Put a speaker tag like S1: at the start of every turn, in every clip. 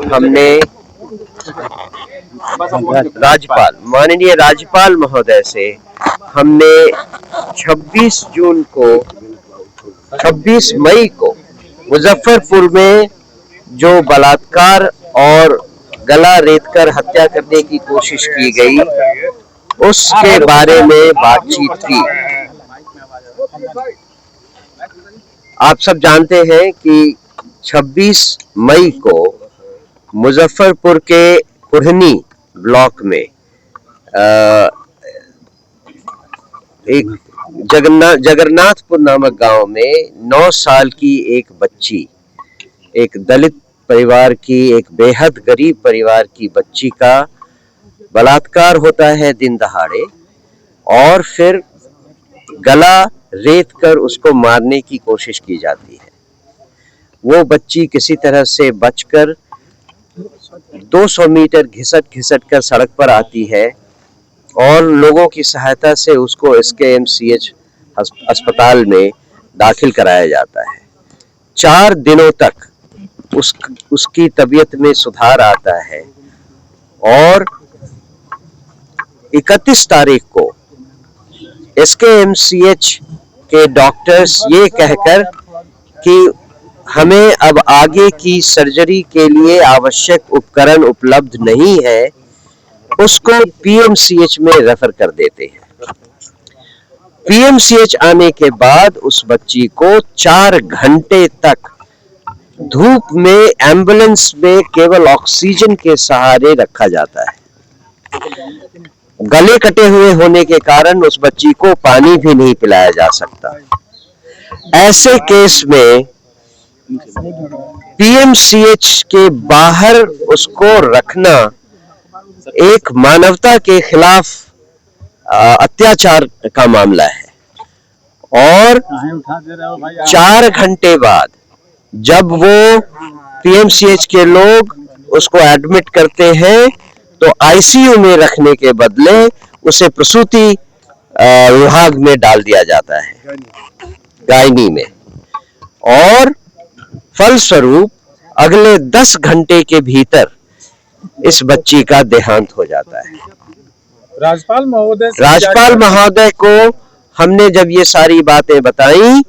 S1: हमने माननीय राज्यपाल महोदय से हमने 26 मई को मुजफ्फरपुर में जो बलात्कार और गला रेतकर हत्या करने की कोशिश की गई उसके बारे में बातचीत की। आप सब जानते हैं कि 26 मई को मुजफ्फरपुर के कुढ़नी ब्लॉक में एक जगन्नाथपुर नामक गांव में 9 साल की एक बच्ची, एक दलित परिवार की, एक बेहद गरीब परिवार की बच्ची का बलात्कार होता है दिन दहाड़े और फिर गला रेत कर उसको मारने की कोशिश की जाती है। वो बच्ची किसी तरह से बचकर 200 मीटर घिसट कर सड़क पर आती है और लोगों की सहायता से उसको SKMCH अस्पताल में दाखिल कराया जाता है। 4 दिनों तक उसकी तबीयत में सुधार आता है और 31 तारीख को SKMCH के डॉक्टर्स ये कहकर कि हमें अब आगे की सर्जरी के लिए आवश्यक उपकरण उपलब्ध नहीं है, उसको PMCH में रेफर कर देते हैं। PMCH आने के बाद उस बच्ची को 4 घंटे तक धूप में एम्बुलेंस में केवल ऑक्सीजन के सहारे रखा जाता है। गले कटे हुए होने के कारण उस बच्ची को पानी भी नहीं पिलाया जा सकता। ऐसे केस में PMCH के बाहर उसको रखना एक मानवता के खिलाफ अत्याचार का मामला है। और 4 घंटे बाद जब वो PMCH के लोग उसको एडमिट करते हैं तो ICU में रखने के बदले उसे प्रसूति विभाग में डाल दिया जाता है, गायनी में, और फलस्वरूप अगले 10 घंटे के भीतर इस बच्ची का देहांत हो जाता है। राज्यपाल महोदय को हमने जब ये सारी बातें बताई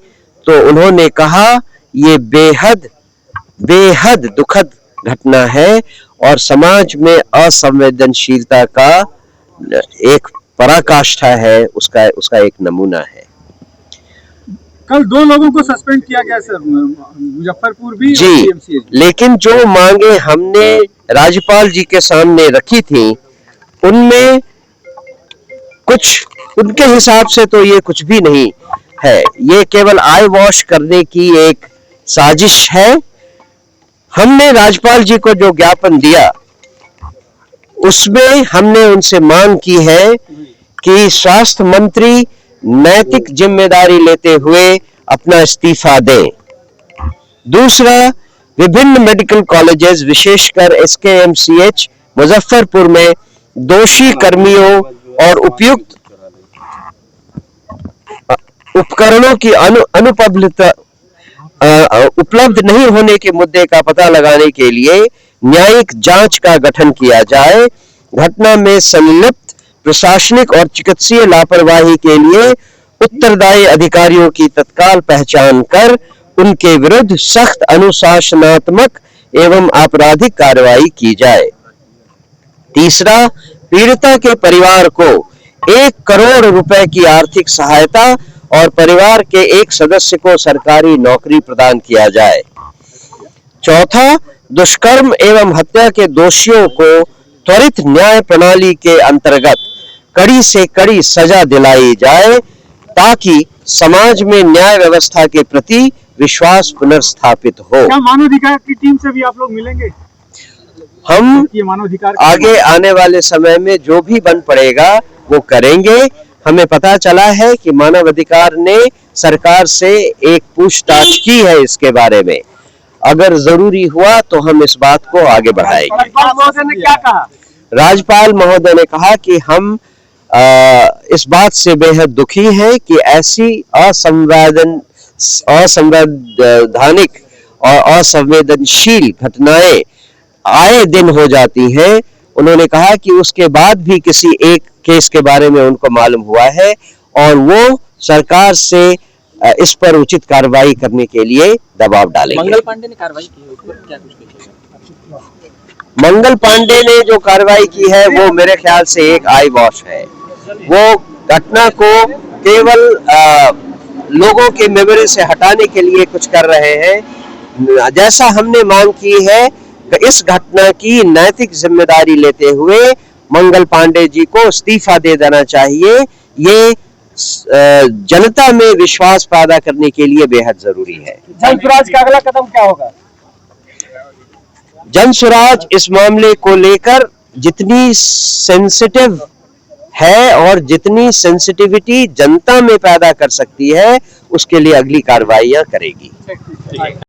S1: तो उन्होंने कहा ये बेहद दुखद घटना है और समाज में असंवेदनशीलता का एक पराकाष्ठा है, उसका एक नमूना है।
S2: कल 2 लोगों को सस्पेंड किया गया सर, मुजफ्फरपुर भी
S1: जी, लेकिन जो मांगे हमने राज्यपाल जी के सामने रखी थी उनमें कुछ उनके हिसाब से तो ये कुछ भी नहीं है, ये केवल आई वॉश करने की एक साजिश है। हमने राज्यपाल जी को जो ज्ञापन दिया उसमें हमने उनसे मांग की है कि स्वास्थ्य मंत्री नैतिक जिम्मेदारी लेते हुए अपना इस्तीफा दें। दूसरा, विभिन्न मेडिकल कॉलेजेस विशेषकर SKMCH मुजफ्फरपुर में दोषी कर्मियों और उपयुक्त उपकरणों की उपलब्ध नहीं होने के मुद्दे का पता लगाने के लिए न्यायिक जांच का गठन किया जाए। घटना में संलिप्त प्रशासनिक और चिकित्सीय लापरवाही के लिए उत्तरदायी अधिकारियों की तत्काल पहचान कर उनके विरुद्ध सख्त अनुशासनात्मक एवं आपराधिक कार्रवाई की जाए। तीसरा, पीड़िता के परिवार को 1 करोड़ रुपए की आर्थिक सहायता और परिवार के एक सदस्य को सरकारी नौकरी प्रदान किया जाए। चौथा, दुष्कर्म एवं हत्या के दोषियों को त्वरित न्याय प्रणाली के अंतर्गत कड़ी से कड़ी सजा दिलाई जाए ताकि समाज में न्याय व्यवस्था के प्रति विश्वास पुनर्स्थापित हो।
S2: क्या मानवाधिकार की टीम से भी आप लोग मिलेंगे?
S1: हम आगे आने वाले समय में जो भी बन पड़ेगा वो करेंगे। हमें पता चला है कि मानवाधिकार ने सरकार से एक पूछताछ की है इसके बारे में, अगर जरूरी हुआ तो हम इस बात को आगे बढ़ाएंगे।
S2: राज्यपाल महोदय ने क्या कहा?
S1: राज्यपाल महोदय ने कहा कि हम इस बात से बेहद दुखी हैं कि ऐसी असंवैधानिक और असंवेदनशील घटनाएं आए दिन हो जाती हैं। उन्होंने कहा कि उसके बाद भी किसी एक केस के बारे में उनको मालूम हुआ है और वो सरकार से इस पर उचित कार्रवाई करने के लिए दबाव डालेंगे।
S3: मंगल पांडे ने कार्रवाई की है, उस पर क्या कुछ कहिएगा?
S1: मंगल पांडे ने जो कार्रवाई की है वो मेरे ख्याल से एक आई वॉश है। वो घटना को केवल लोगों के मेमोरी से हटाने के लिए कुछ कर रहे हैं। जैसा हमने मांग की है कि इस घटना की नैतिक जिम्मेदारी लेते हुए मंगल पांडे जी को इस्तीफा दे देना चाहिए। ये जनता में विश्वास पैदा करने के लिए बेहद जरूरी है।
S2: जनसुराज का अगला कदम क्या होगा?
S1: जनसुराज इस मामले को लेकर जितनी सेंसिटिव है और जितनी सेंसिटिविटी जनता में पैदा कर सकती है उसके लिए अगली कार्रवाइयां करेगी।